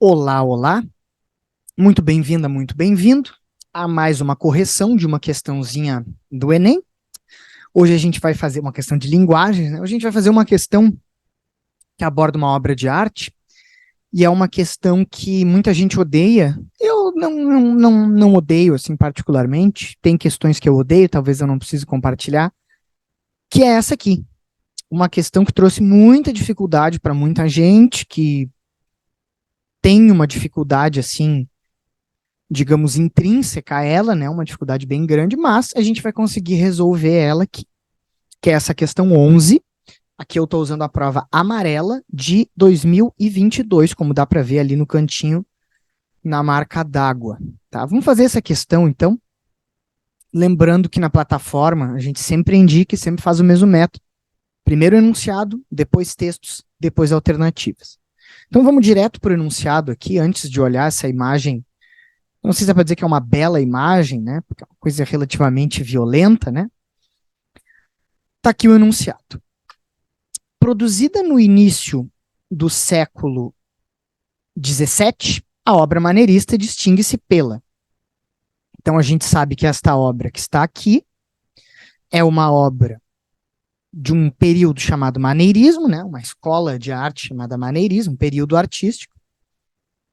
Olá, olá, muito bem-vinda, muito bem-vindo a mais uma correção de uma questãozinha do Enem. Hoje a gente vai fazer uma questão de linguagem, né? Hoje a gente vai fazer uma questão que aborda uma obra de arte, e é uma questão que muita gente odeia. Eu não odeio, assim, particularmente. Tem questões que eu odeio, talvez eu não precise compartilhar, que é essa aqui. Uma questão que trouxe muita dificuldade para muita gente, que tem uma dificuldade, assim, digamos, intrínseca a ela, né, uma dificuldade bem grande, mas a gente vai conseguir resolver ela aqui, que é essa questão 11. Aqui eu estou usando a prova amarela de 2022, como dá para ver ali no cantinho, na marca d'água. Tá? Vamos fazer essa questão, então, lembrando que na plataforma a gente sempre indica e sempre faz o mesmo método. Primeiro enunciado, depois textos, depois alternativas. Então vamos direto para o enunciado aqui, antes de olhar essa imagem. Não sei se dá para dizer que é uma bela imagem, né? Porque é uma coisa relativamente violenta, né? Está aqui o enunciado. Produzida no início do século XVII, a obra maneirista distingue-se pela. Então a gente sabe que esta obra que está aqui é uma obra de um período chamado maneirismo, né? Uma escola de arte chamada maneirismo, um período artístico.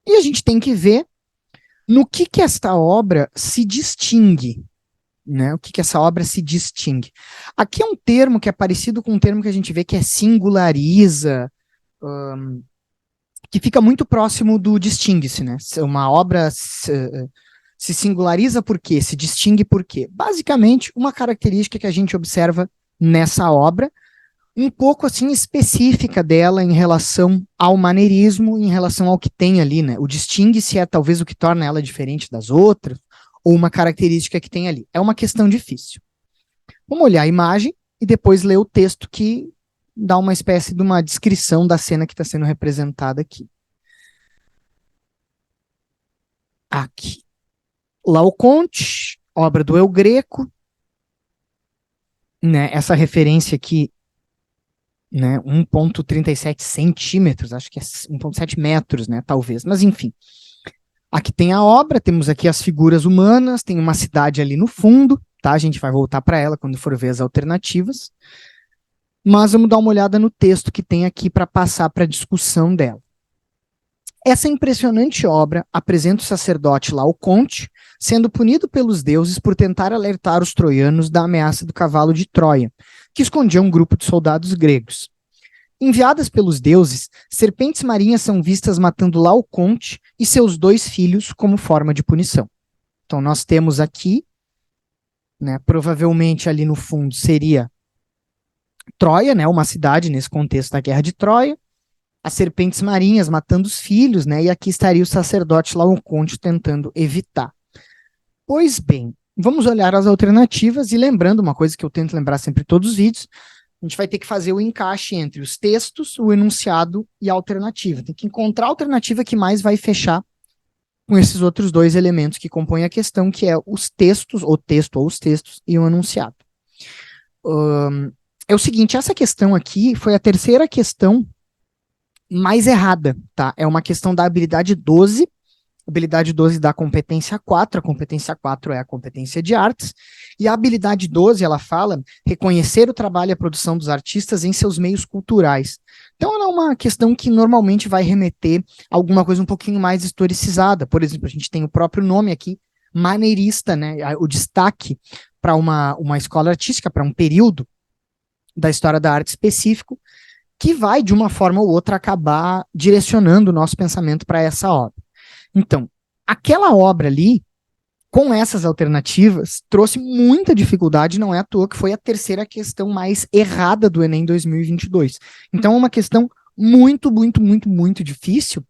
E a gente tem que ver no que esta obra se distingue. Né? O que essa obra se distingue? Aqui é um termo que é parecido com um termo que a gente vê que é singulariza, que fica muito próximo do distingue-se, né? Uma obra se singulariza por quê? Se distingue por quê? Basicamente, uma característica que a gente observa nessa obra, um pouco assim específica dela em relação ao maneirismo, em relação ao que tem ali, né? O distingue-se é talvez o que torna ela diferente das outras, ou uma característica que tem ali. É uma questão difícil. Vamos olhar a imagem e depois ler o texto que dá uma espécie de uma descrição da cena que está sendo representada aqui. Aqui. Laocoonte, obra do El Greco, né? Essa referência aqui, né? 1,37 centímetros, acho que é 1,7 metros, né? Talvez, mas enfim. Aqui tem a obra, temos aqui as figuras humanas, tem uma cidade ali no fundo, tá? A gente vai voltar para ela quando for ver as alternativas. Mas vamos dar uma olhada no texto que tem aqui para passar para a discussão dela. Essa impressionante obra apresenta o sacerdote Laocoonte sendo punido pelos deuses por tentar alertar os troianos da ameaça do cavalo de Troia, que escondia um grupo de soldados gregos. Enviadas pelos deuses, serpentes marinhas são vistas matando Laocoonte e seus 2 filhos como forma de punição. Então nós temos aqui, né, provavelmente ali no fundo seria Troia, né, uma cidade nesse contexto da Guerra de Troia, as serpentes marinhas matando os filhos, né, e aqui estaria o sacerdote Laocoonte tentando evitar. Pois bem, vamos olhar as alternativas e lembrando uma coisa que eu tento lembrar sempre em todos os vídeos, a gente vai ter que fazer o encaixe entre os textos, o enunciado e a alternativa. Tem que encontrar a alternativa que mais vai fechar com esses outros 2 elementos que compõem a questão, que é os textos, o texto ou os textos, e o enunciado. É o seguinte, essa questão aqui foi a terceira questão mais errada, tá? É uma questão da habilidade 12, habilidade 12 da competência 4, a competência 4 é a competência de artes, e a habilidade 12, ela fala reconhecer o trabalho e a produção dos artistas em seus meios culturais. Então, ela é uma questão que normalmente vai remeter a alguma coisa um pouquinho mais historicizada. Por exemplo, a gente tem o próprio nome aqui, maneirista, né? O destaque para uma escola artística, para um período da história da arte específico, que vai, de uma forma ou outra, acabar direcionando o nosso pensamento para essa obra. Então, aquela obra ali, com essas alternativas, trouxe muita dificuldade, não é à toa que foi a terceira questão mais errada do Enem 2022. Então, é uma questão muito, muito, muito, muito difícil,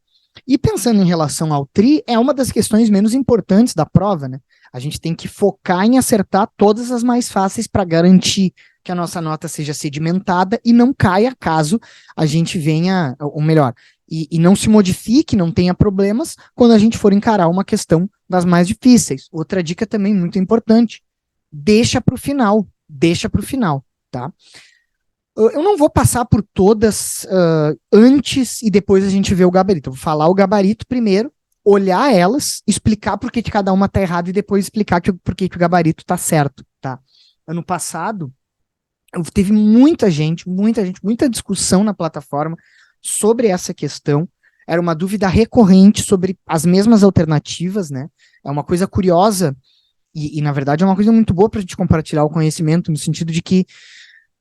e pensando em relação ao TRI, é uma das questões menos importantes da prova, né? A gente tem que focar em acertar todas as mais fáceis para garantir que a nossa nota seja sedimentada e não caia caso a gente venha, ou melhor, e não se modifique, não tenha problemas quando a gente for encarar uma questão das mais difíceis. Outra dica também muito importante, deixa para o final, tá? Eu não vou passar por todas antes e depois a gente vê o gabarito. Eu vou falar o gabarito primeiro, olhar elas, explicar por que cada uma tá errada e depois explicar por que o gabarito tá certo, tá? Ano passado, teve muita discussão na plataforma sobre essa questão. Era uma dúvida recorrente sobre as mesmas alternativas, né? É uma coisa curiosa e na verdade, é uma coisa muito boa para a gente compartilhar o conhecimento, no sentido de que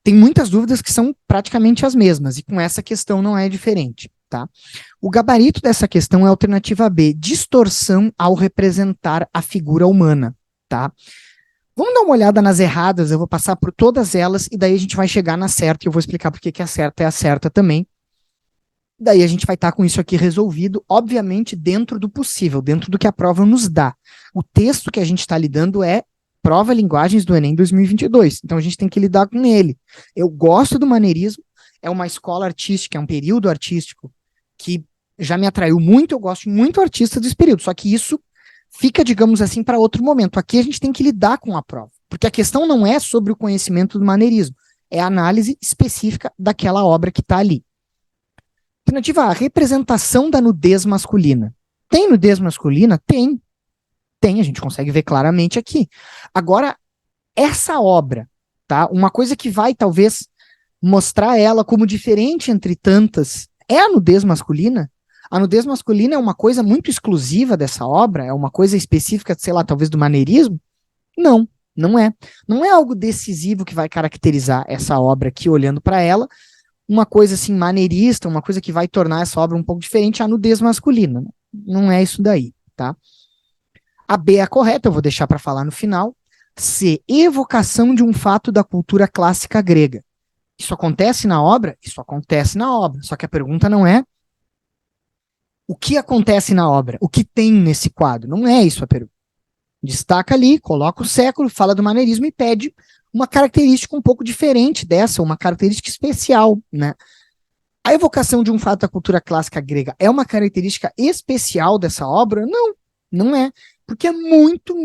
tem muitas dúvidas que são praticamente as mesmas, e com essa questão não é diferente, tá? O gabarito dessa questão é a alternativa B, distorção ao representar a figura humana, tá? Vamos dar uma olhada nas erradas, eu vou passar por todas elas, e daí a gente vai chegar na certa, e eu vou explicar por que a certa é a certa também. Daí a gente vai estar com isso aqui resolvido, obviamente dentro do possível, dentro do que a prova nos dá. O texto que a gente está lidando é Prova Linguagens do Enem 2022, então a gente tem que lidar com ele. Eu gosto do maneirismo, é uma escola artística, é um período artístico que já me atraiu muito, eu gosto muito do artista desse período, só que isso fica, digamos assim, para outro momento. Aqui a gente tem que lidar com a prova, porque a questão não é sobre o conhecimento do maneirismo, é a análise específica daquela obra que está ali. Alternativa A, representação da nudez masculina. Tem nudez masculina? Tem. Tem, a gente consegue ver claramente aqui. Agora, essa obra, tá? Uma coisa que vai, talvez, mostrar ela como diferente entre tantas, é a nudez masculina? A nudez masculina é uma coisa muito exclusiva dessa obra? É uma coisa específica, sei lá, talvez do maneirismo? Não, não é. Não é algo decisivo que vai caracterizar essa obra aqui, olhando para ela, uma coisa assim maneirista, uma coisa que vai tornar essa obra um pouco diferente, a nudez masculina. Não é isso daí, tá? A B é a correta, eu vou deixar para falar no final. C, evocação de um fato da cultura clássica grega. Isso acontece na obra? Isso acontece na obra. Só que a pergunta não é o que acontece na obra, o que tem nesse quadro. Não é isso a pergunta. Destaca ali, coloca o século, fala do maneirismo e pede uma característica um pouco diferente dessa, uma característica especial, né? A evocação de um fato da cultura clássica grega é uma característica especial dessa obra? Não, não é. Porque é muito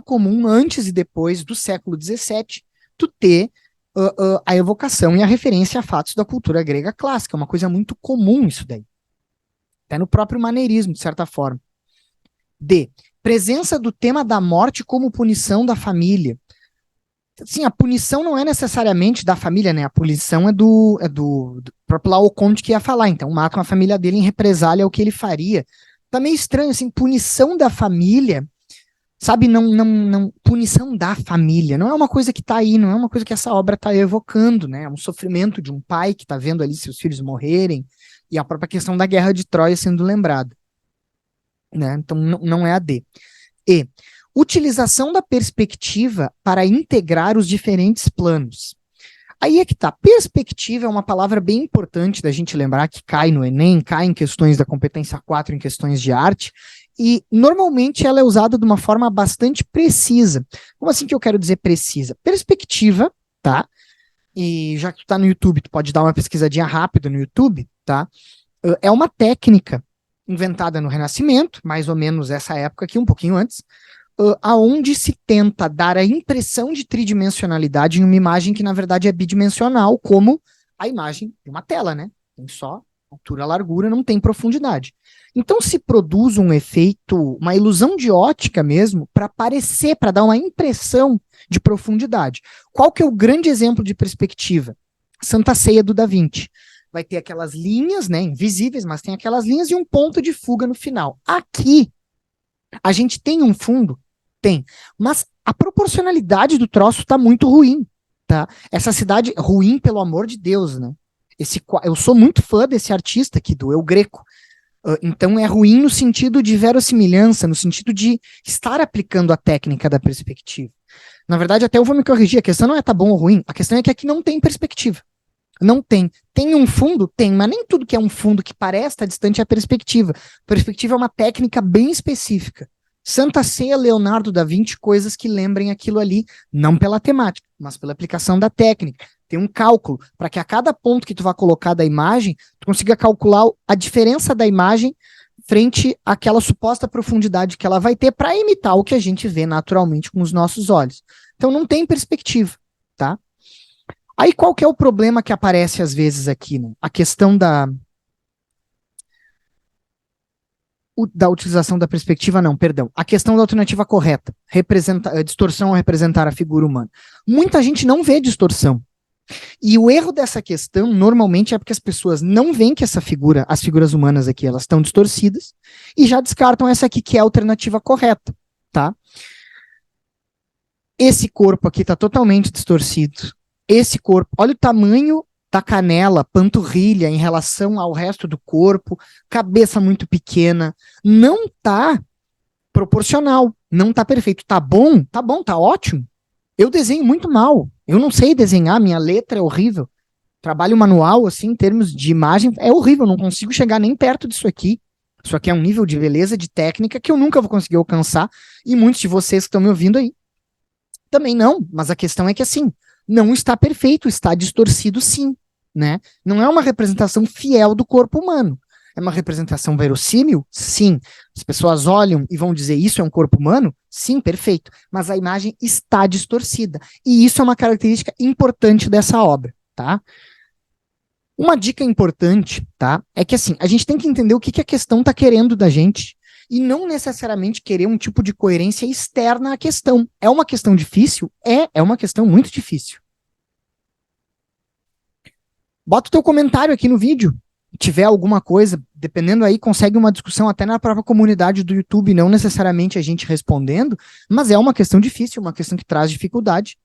comum, antes e depois do século XVII, tu ter a evocação e a referência a fatos da cultura grega clássica. É uma coisa muito comum isso daí. Até no próprio maneirismo, de certa forma. D, presença do tema da morte como punição da família. Sim, a punição não é necessariamente da família, né? A punição é do próprio Laocoonte que ia falar. Então, matam a família dele em represália ao que ele faria. Tá meio estranho, assim, punição da família, sabe? Não, punição da família. Não é uma coisa que tá aí, não é uma coisa que essa obra tá evocando, né? É um sofrimento de um pai que tá vendo ali seus filhos morrerem e a própria questão da guerra de Troia sendo lembrada, né? Então, não é a D. E utilização da perspectiva para integrar os diferentes planos. Aí é que tá. Perspectiva é uma palavra bem importante da gente lembrar, que cai no Enem, cai em questões da competência 4, em questões de arte, e normalmente ela é usada de uma forma bastante precisa. Como assim que eu quero dizer precisa? Perspectiva, tá? E já que tu tá no YouTube, tu pode dar uma pesquisadinha rápida no YouTube, tá? É uma técnica inventada no Renascimento, mais ou menos essa época aqui, um pouquinho antes, aonde se tenta dar a impressão de tridimensionalidade em uma imagem que, na verdade, é bidimensional, como a imagem de uma tela, né? Tem só altura, largura, não tem profundidade. Então se produz um efeito, uma ilusão de ótica mesmo, para parecer, para dar uma impressão de profundidade. Qual que é o grande exemplo de perspectiva? Santa Ceia do Da Vinci. Vai ter aquelas linhas, né, invisíveis, mas tem aquelas linhas e um ponto de fuga no final. Aqui, a gente tem um fundo? Tem. Mas a proporcionalidade do troço tá muito ruim, tá? Essa cidade, ruim pelo amor de Deus, né? Eu sou muito fã desse artista aqui, do El Greco. Então é ruim no sentido de verossimilhança, no sentido de estar aplicando a técnica da perspectiva. Na verdade, até eu vou me corrigir, a questão não é tá bom ou ruim, a questão é que aqui não tem perspectiva. Não tem. Tem um fundo? Tem, mas nem tudo que é um fundo que parece estar distante é a perspectiva. Perspectiva é uma técnica bem específica. Santa Ceia, Leonardo da Vinci, coisas que lembrem aquilo ali, não pela temática, mas pela aplicação da técnica. Tem um cálculo, para que a cada ponto que tu vai colocar da imagem, tu consiga calcular a diferença da imagem frente àquela suposta profundidade que ela vai ter para imitar o que a gente vê naturalmente com os nossos olhos. Então não tem perspectiva, tá? Aí qual que é o problema que aparece às vezes aqui, né? A questão da utilização da perspectiva, não, perdão. A questão da alternativa correta, distorção ao representar a figura humana. Muita gente não vê distorção. E o erro dessa questão, normalmente, é porque as pessoas não veem que essa figura, as figuras humanas aqui, elas estão distorcidas, e já descartam essa aqui, que é a alternativa correta, tá? Esse corpo aqui está totalmente distorcido. Esse corpo, olha o tamanho da canela, panturrilha em relação ao resto do corpo, cabeça muito pequena, não tá proporcional, não tá perfeito. Tá bom, tá ótimo. Eu desenho muito mal. Eu não sei desenhar, minha letra é horrível. Trabalho manual, assim, em termos de imagem, é horrível, eu não consigo chegar nem perto disso aqui. Isso aqui é um nível de beleza, de técnica que eu nunca vou conseguir alcançar, e muitos de vocês que estão me ouvindo aí também não, mas a questão é que assim, não está perfeito, está distorcido sim, né? Não é uma representação fiel do corpo humano. É uma representação verossímil? Sim. As pessoas olham e vão dizer isso é um corpo humano? Sim, perfeito. Mas a imagem está distorcida. E isso é uma característica importante dessa obra, tá? Uma dica importante, tá? É que assim, a gente tem que entender o que a questão está querendo da gente e não necessariamente querer um tipo de coerência externa à questão. É uma questão difícil? É uma questão muito difícil. Bota o teu comentário aqui no vídeo. Se tiver alguma coisa, dependendo aí, consegue uma discussão até na própria comunidade do YouTube, não necessariamente a gente respondendo, mas é uma questão difícil, uma questão que traz dificuldade.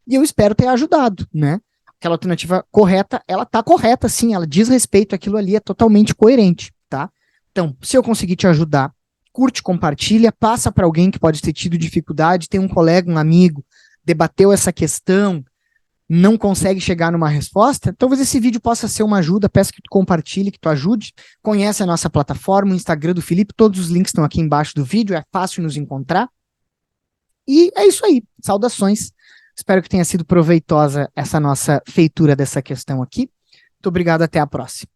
E eu espero ter ajudado, né? Aquela alternativa correta, ela tá correta, sim, ela diz respeito àquilo ali, é totalmente coerente, tá? Então, se eu conseguir te ajudar, curte, compartilha, passa para alguém que pode ter tido dificuldade, tem um colega, um amigo, debateu essa questão, não consegue chegar numa resposta, talvez esse vídeo possa ser uma ajuda, peço que tu compartilhe, que tu ajude, conhece a nossa plataforma, o Instagram do Felipe, todos os links estão aqui embaixo do vídeo, é fácil nos encontrar, e é isso aí, saudações, espero que tenha sido proveitosa essa nossa feitura dessa questão aqui, muito obrigado, até a próxima.